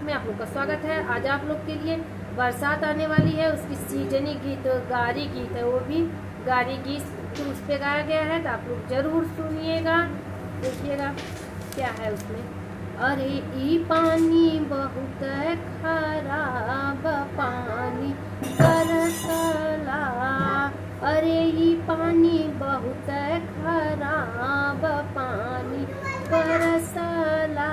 में आप लोग का स्वागत है। आज आप लोग के लिए बरसात आने वाली है, उसकी सीजनी गीत गारी गीत है, वो भी गारी गीत उस पे गाया गया है, तो आप लोग जरूर सुनिएगा, देखिएगा क्या है उसमें। अरे ई पानी बहुत खराब पानी बरसला, अरे ई पानी बहुत खराब पानी बरसला,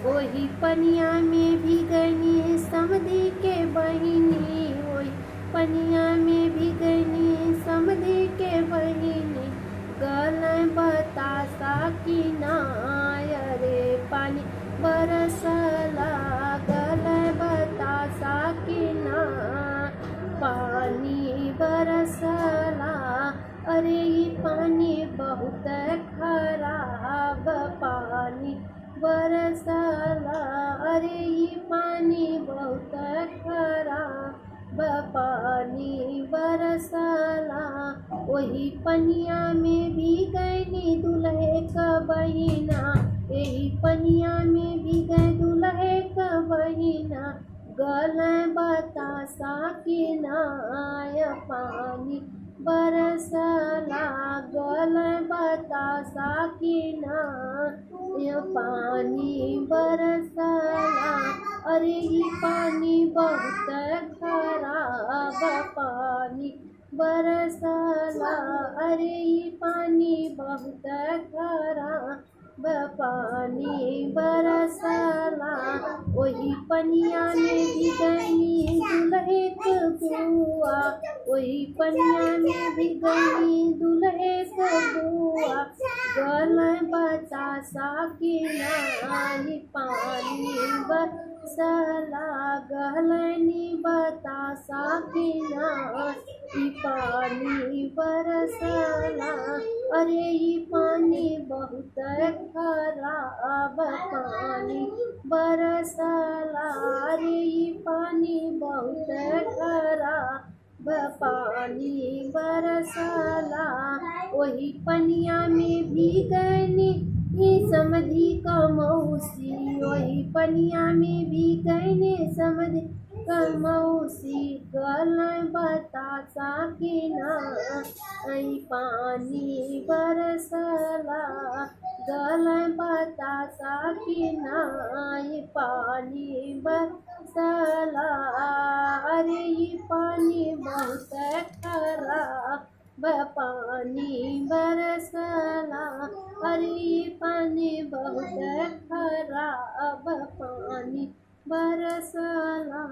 वही पनिया में भी गनी समधी के बहिनी, वही पनिया में भी गनी समधी के बहिनी, गल बतासा की नाय रे पानी बरसला, गल बतासा की ना पानी बरसला, अरे ये पानी बहुत खराब पानी बरसला, अरे ये पानी बहुत खराब पानी बरसला, वही पनिया में भी गई दुल्हे का बहिना, यही पनिया में भी गए दुल्हे का बहिना, गल बतासा की नाय पानी बरसला, गल बतासा की नाय पानी बरसला, अरे ये पानी बहुत खराब पानी बरसला, अरे ये पानी बहुत खराब पानी बरसला, वही पनिया में भी गई दुल्हे के बुआ, वही पनिया में भी गई दुल्हे के बुआ, गल बतासा की नाई पानी बरसला, गलनी बतासा की नाई पानी बरसला, अरे ये पानी बहुत खराब पानी बरसला, अरे ये पानी बहुत खराब पानी बरसला, वही पनिया में भी गनी समधी का मौसी, वही पनिया में भी गई समधी का मौसी, गल बतासा की नाई पानी बरसला, गल बतासा की नाई पानी बरसला, अरे ये पानी बहुत खराब पानी बरसला, अरे ये पानी बहुत खराब पानी बरसला।